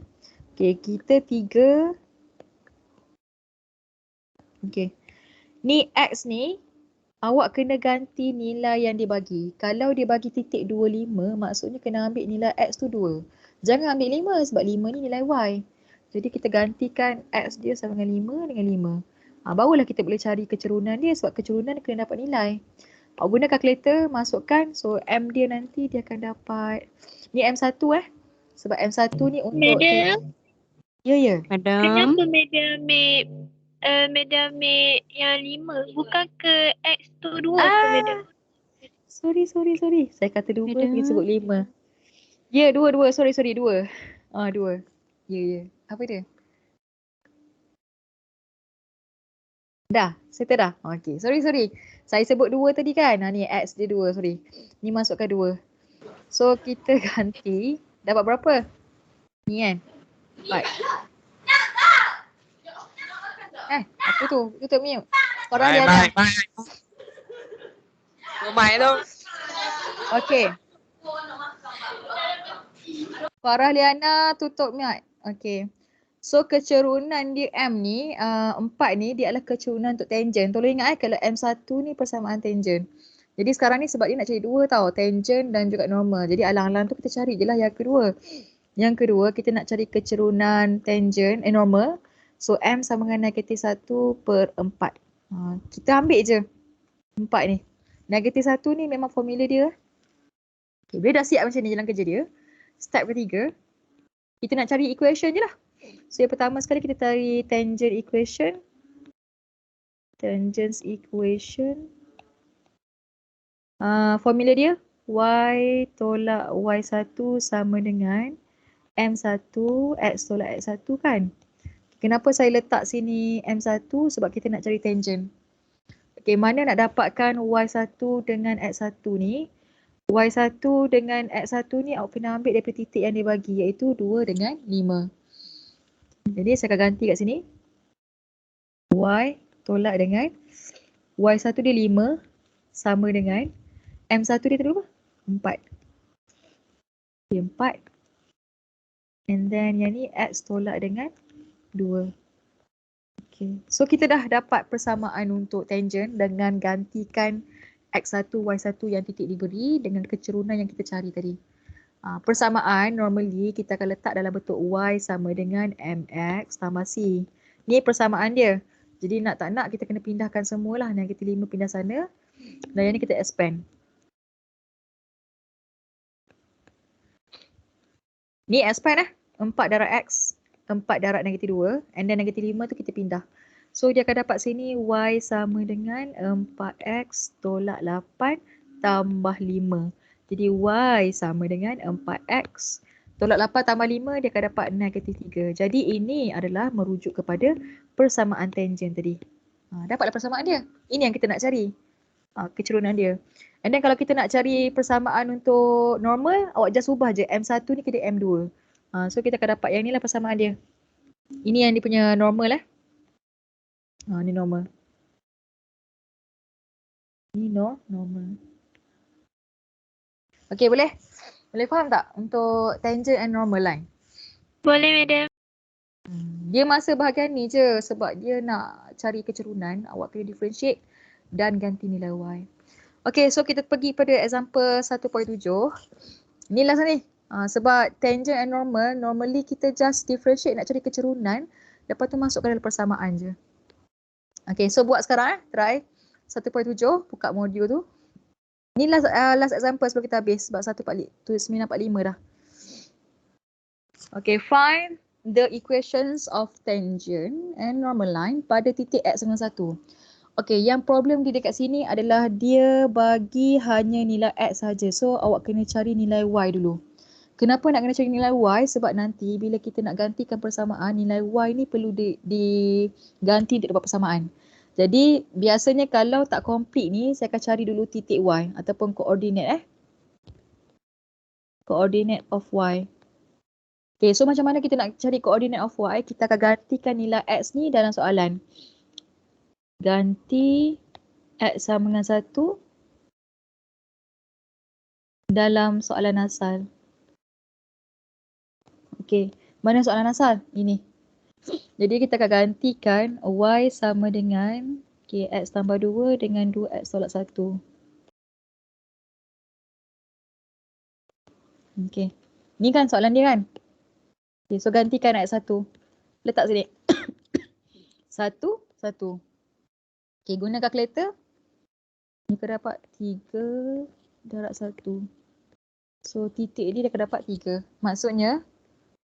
Speaker 1: okay, kita 3. Okay, ni x ni, awak kena ganti nilai yang dia bagi. Kalau dia bagi titik 25, maksudnya kena ambil nilai x tu 2. Jangan ambil 5 sebab 5 ni nilai y. Jadi kita gantikan x dia sama dengan 5 dengan 5. Barulah kita boleh cari keturunan dia sebab keturunan kena dapat nilai. Awak guna kalkulator, masukkan. So M dia nanti dia akan dapat, ni M1 sebab M1 ni untuk
Speaker 3: Madam?
Speaker 1: Ya.
Speaker 3: Kenapa Madam ambil yang 5? Bukan ke X tu 2 ke Madam?
Speaker 1: Sorry. Saya kata 2, pergi sebut 5. Ya, 2. Sorry, 2. 2. Ya. Apa dia? Dah, settle dah. Okay, sorry. Saya sebut 2 tadi kan. Ni X dia 2, sorry. Ni masukkan 2. So kita ganti. Dapat berapa? Ni kan? Baik. Apa tu? Tutup mute. Farah Liana.
Speaker 5: Mic tu.
Speaker 1: Okay. Farah Liana tutup mute. Okay. So keturunan dia M ni, 4 ni dia adalah keturunan untuk tangent. Tolong ingat kalau M1 ni persamaan tangent. Jadi sekarang ni sebab dia nak cari 2 tau, tangent dan juga normal. Jadi alang-alang tu kita cari je lah yang kedua. Yang kedua kita nak cari keturunan tangent, normal. So M sama dengan negatif 1/4. Kita ambil je 4 ni. Negatif 1 ni memang formula dia. Okay, bila dah siap macam ni jalan kerja dia, step ketiga, kita nak cari equation je lah. So yang pertama sekali kita cari tangent equation. Tangent equation. Formula dia y tolak y1 sama dengan m1 x tolak x1 kan. Kenapa saya letak sini m1? Sebab kita nak cari tangent. Okay, mana nak dapatkan y1 dengan x1 ni? Y1 dengan x1 ni awak kena ambil daripada titik yang dia bagi, iaitu 2 dengan 5. Jadi saya akan ganti kat sini. Y tolak dengan Y1 dia 5 sama dengan M1 dia tadi berapa? 4. Okay, 4. And then yang ni X tolak dengan 2. Okay. So kita dah dapat persamaan untuk tangent dengan gantikan X1, Y1 yang titik diberi dengan kecerunan yang kita cari tadi. Persamaan normally kita akan letak dalam bentuk Y sama dengan MX tambah C. Ni persamaan dia. Jadi nak tak nak kita kena pindahkan semualah. Negatif 5 pindah sana. Dan yang ni kita expand. Ni expand 4 darab X. 4 darab negatif 2. And then negatif 5 tu kita pindah. So dia akan dapat sini Y sama dengan 4X tolak 8 tambah 5. Jadi Y sama dengan 4X. Tolak 8 tambah 5 dia akan dapat negatif 3. Jadi ini adalah merujuk kepada persamaan tangent tadi. Dapatlah persamaan dia. Ini yang kita nak cari. Kecerunan dia. And then kalau kita nak cari persamaan untuk normal, awak just ubah je M1 ni ke M2. So kita akan dapat yang ni lah persamaan dia. Ini yang dia punya normal . Ni normal. Ni normal. Okay, boleh? Boleh faham tak untuk tangent and normal line?
Speaker 3: Boleh, madam.
Speaker 1: Dia masa bahagian ni je sebab dia nak cari kecerunan, awak kena differentiate dan ganti nilai Y. Okay, so kita pergi pada example 1.7. Ni lah ni. Sebab tangent and normal, normally kita just differentiate nak cari kecerunan, lepas tu masukkan dalam persamaan je. Okay, so buat sekarang try 1.7, buka modul tu. Ni last example sebelum kita habis sebab 945 dah. Okay, find the equations of tangent and normal line pada titik X dengan 1. Okay, yang problem di dekat sini adalah dia bagi hanya nilai X saja. So awak kena cari nilai Y dulu. Kenapa nak kena cari nilai Y? Sebab nanti bila kita nak gantikan persamaan, nilai Y ni perlu diganti dekat persamaan. Jadi biasanya kalau tak complete ni, saya akan cari dulu titik Y ataupun koordinat Coordinate of Y. Okay, so macam mana kita nak cari koordinat of Y? Kita akan gantikan nilai X ni dalam soalan. Ganti X sama dengan 1 dalam soalan asal. Okay, mana soalan asal? Ini. Jadi kita akan gantikan Y sama dengan X tambah 2 dengan 2X tolak 1. Okay. Ni kan soalan dia kan? Okay, so gantikan X1. Letak sini. 1, 1. Okay, guna kalkulator. Ni akan dapat 3 darab 1. So titik ni dia akan dapat 3. Maksudnya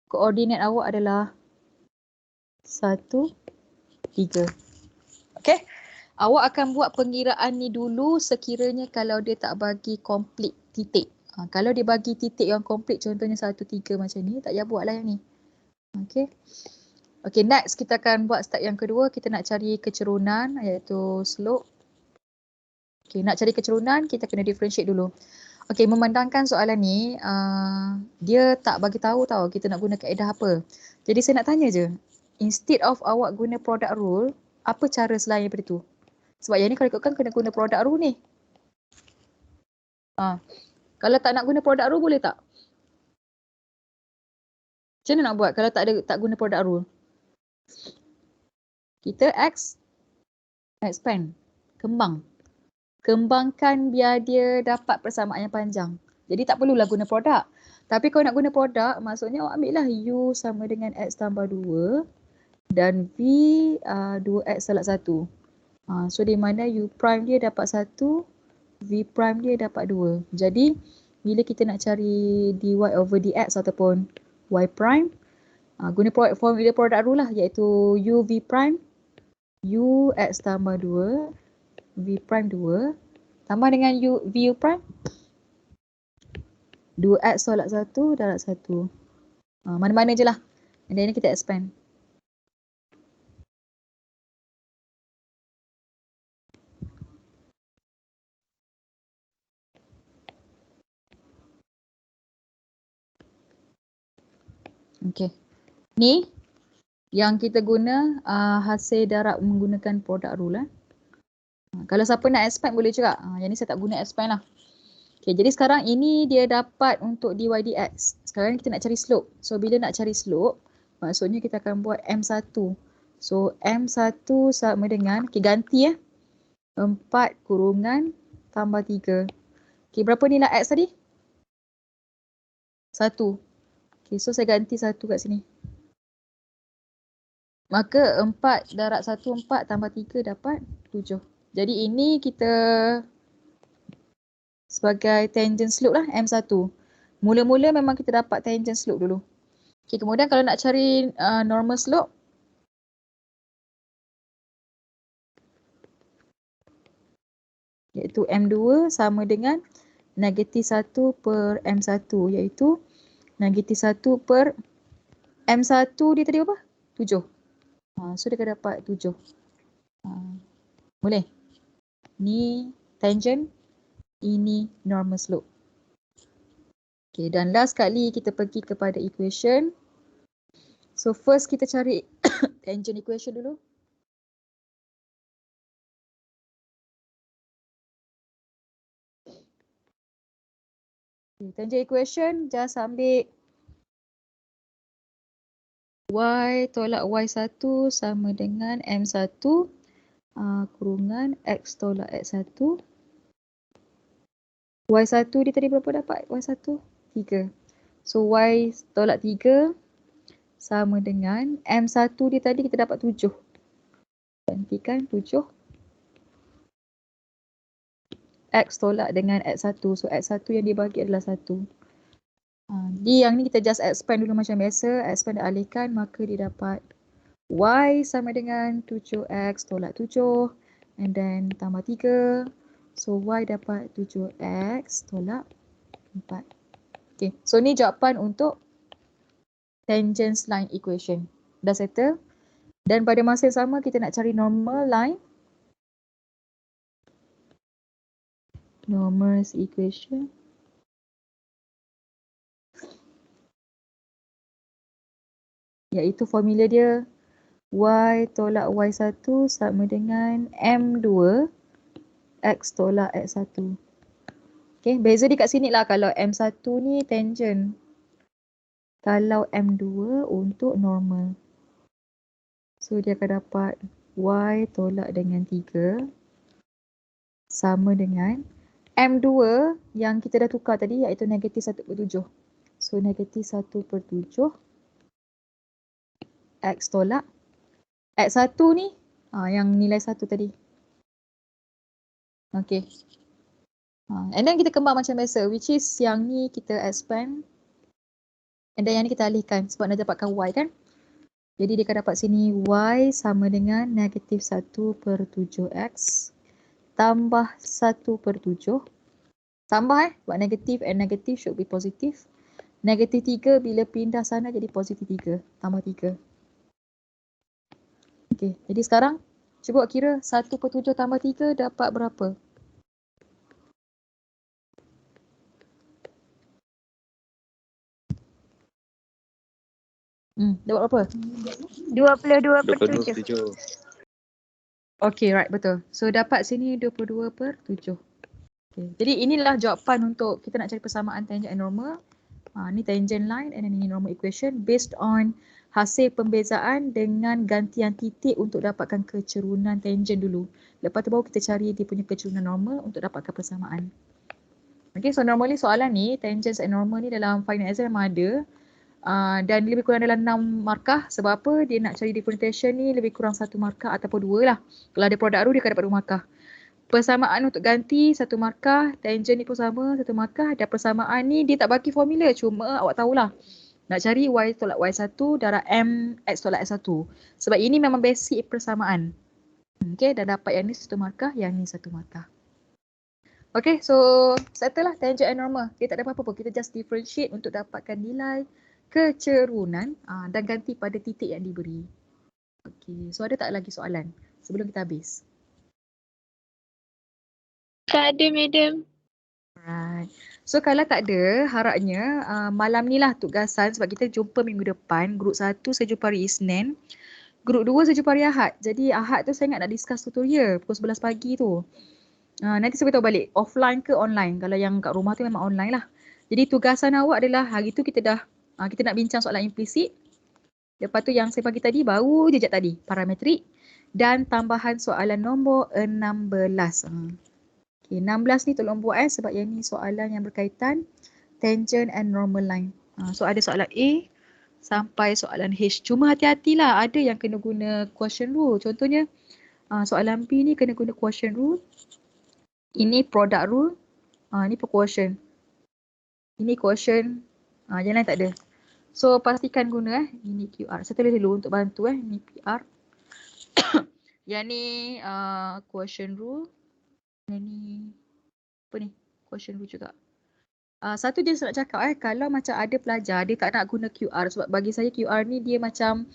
Speaker 1: koordinat awak adalah 1, 3. Okay. Awak akan buat pengiraan ni dulu sekiranya kalau dia tak bagi complete titik. Kalau dia bagi titik yang complete contohnya 1, 3 macam ni, tak payah buatlah yang ni. Okay. Okay, next kita akan buat step yang kedua. Kita nak cari kecerunan iaitu slope. Okay, nak cari kecerunan kita kena differentiate dulu. Okay, memandangkan soalan ni, dia tak bagi tahu tau kita nak guna kaedah apa. Jadi saya nak tanya je. Instead of awak guna product rule, apa cara selain daripada tu? Sebab yang ni kalau ikutkan kena guna product rule ni. Kalau tak nak guna product rule boleh tak? Macam mana nak buat kalau tak guna product rule? Kita expand, kembangkan biar dia dapat persamaan yang panjang. Jadi tak perlulah guna produk. Tapi kalau nak guna produk, maksudnya awak ambil lah U sama dengan X tambah 2 dan V 2X tolak 1. So di mana U prime dia dapat 1, V prime dia dapat 2. Jadi bila kita nak cari dy over dx ataupun y prime, guna formula product rule lah iaitu U V prime, U X tambah 2, V prime 2 tambah dengan U V U prime 2X tolak 1 darab 1. Mana-mana je lah. And then kita expand. Okay. Ni yang kita guna hasil darab menggunakan product rule. Kalau siapa nak expand boleh juga. Yang ni saya tak guna expand lah. Okay, jadi sekarang ini dia dapat untuk dy dx. Sekarang kita nak cari slope. So bila nak cari slope, maksudnya kita akan buat M1. So M1 sama dengan, okay, ganti 4 kurungan tambah 3. Okay, berapa nilai x tadi? 1. Okay, so saya ganti 1 kat sini. Maka 4 darab 1, 4 tambah 3 dapat 7. Jadi ini kita sebagai tangent slope lah M1. Mula-mula memang kita dapat tangent slope dulu. Okay, kemudian kalau nak cari normal slope, iaitu M2 sama dengan negatif 1 per M1, iaitu negatif 1 per M1 dia tadi apa? 7. So dia akan dapat 7. Boleh? Ni tangent, ini normal slope. Okay, dan last kali kita pergi kepada equation. So first kita cari tangent equation dulu. Okay, tangent equation just ambil y tolak y1 sama dengan m1 kurungan x tolak x1. Y1 dia tadi berapa dapat? Y1? 3. So y tolak 3 sama dengan M1 dia tadi kita dapat 7. Gantikan 7. X tolak dengan X1. So X1 yang dibagi adalah 1. Di yang ni kita just expand dulu macam biasa. Expand dan alihkan, maka dia dapat Y sama dengan 7X tolak 7. And then tambah 3. So Y dapat 7X tolak 4. Okay, so ni jawapan untuk tangent line equation. Dah settle. Dan pada masa yang sama kita nak cari normal line. Normal equation. Iaitu formula dia Y tolak Y1 sama dengan M2 X tolak X1. Okay, beza dia kat sini lah kalau M1 ni tangent. Kalau M2 untuk normal. So dia akan dapat Y tolak dengan 3 sama dengan M2 yang kita dah tukar tadi iaitu negatif 1/7. So negatif 1/7 X tolak X1 ni yang nilai 1 tadi. Okay. And then kita kembang macam biasa, which is yang ni kita expand. And then yang ni kita alihkan sebab nak dapatkan Y kan. Jadi dia akan dapat sini Y sama dengan negatif 1/7X tambah 1/7. Tambah sebab negatif and negatif should be positif. Negatif 3 bila pindah sana jadi positif 3. Tambah 3. Okay, jadi sekarang cuba kira 1/7 tambah 3 dapat berapa? Dapat berapa?
Speaker 3: 22/7.
Speaker 1: Okay, right, betul. So dapat sini 22/7. Okay. Jadi inilah jawapan untuk kita nak cari persamaan tangent and normal. Ni tangent line and ini normal equation based on hasil pembezaan dengan gantian titik untuk dapatkan kecerunan tangent dulu. Lepas tu baru kita cari dia punya kecerunan normal untuk dapatkan persamaan. Okay, so normally soalan ni, tangents and normal ni dalam final exam memang ada. Dan lebih kurang dalam 6 markah. Sebab apa? Dia nak cari differentiation ni lebih kurang 1 markah ataupun 2 lah. Kalau ada produk baru dia akan dapat 2 markah. Persamaan untuk ganti 1 markah, tangent ni pun sama 1 markah. Dan persamaan ni dia tak bagi formula, cuma awak tahulah. Nak cari Y tolak Y1 darab M X tolak X1. Sebab ini memang basic persamaan. Okay, dah dapat yang ni 1 markah, yang ni 1 markah. Okay, so settle lah tangent and normal. Kita tak ada apa-apa pun, kita just differentiate untuk dapatkan nilai kecerunan dan ganti pada titik yang diberi. Okay, so ada tak lagi soalan sebelum kita habis?
Speaker 3: Tak ada, madam.
Speaker 1: Alright. So kalau tak ada, harapnya malam ni lah tugasan sebab kita jumpa minggu depan. Grup 1 saya jumpa hari Isnin. Group 2 saya jumpa hari Ahad. Jadi Ahad tu saya ingat nak discuss tutorial pukul 11 pagi tu. Nanti saya beritahu balik offline ke online. Kalau yang kat rumah tu memang online lah. Jadi tugasan awak adalah hari tu kita nak bincang soalan implisit. Lepas tu yang saya bagi tadi baru jejak tadi parametrik dan tambahan soalan nombor 16. Okay, 16 ni tolong buat sebab yang ni soalan yang berkaitan tangent and normal line. So ada soalan A sampai soalan H. Cuma hati-hatilah, ada yang kena guna quotient rule. Contohnya soalan B ni kena guna quotient rule. Ini product rule. Ini quotient. Ini quotient. Yang lain tak ada. So pastikan guna ini QR. Saya tulis dulu untuk bantu Ini PR. Yang ni quotient rule. Yang ni apa ni? Quotient rule juga. Satu je saya nak cakap kalau macam ada pelajar dia tak nak guna QR sebab bagi saya QR ni dia macam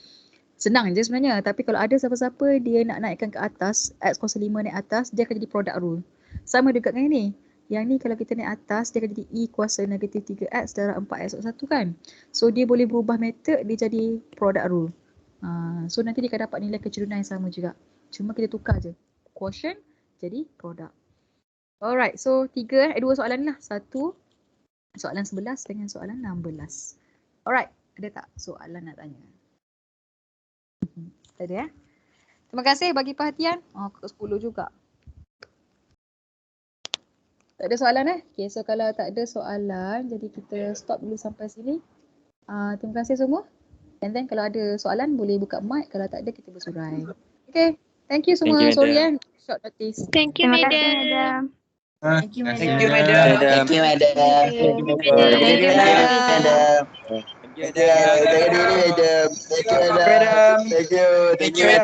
Speaker 1: senang je sebenarnya, tapi kalau ada siapa-siapa dia nak naikkan ke atas X kuasa 5 naik atas, dia akan jadi product rule. Sama juga dengan ini. Yang ni kalau kita naik atas dia akan jadi E kuasa negatif 3X darab 4X kuasa 1 kan. So dia boleh berubah method dia jadi product rule. So nanti dia akan dapat nilai kecenderungan yang sama juga. Cuma kita tukar je quotient jadi product. Alright, so 2 soalan lah. Satu soalan 11 dengan soalan 16. Alright, ada tak soalan nak tanya? Tak ada Terima kasih bagi perhatian. Pukul 10 juga. Tak ada soalan Okay, so kalau tak ada soalan, jadi kita stop dulu sampai sini. Terima kasih semua. And then kalau ada soalan boleh buka mic, kalau tak ada kita bersurai. Okay, thank you semua. Sorry short notice.
Speaker 3: Thank you, madam.
Speaker 4: Thank you, madam.
Speaker 5: Thank you, madam.
Speaker 7: Thank you, madam.
Speaker 5: Thank you, madam.
Speaker 7: Thank you, madam. Jaga diri, madam. Thank you, madam. Thank you. Thank you.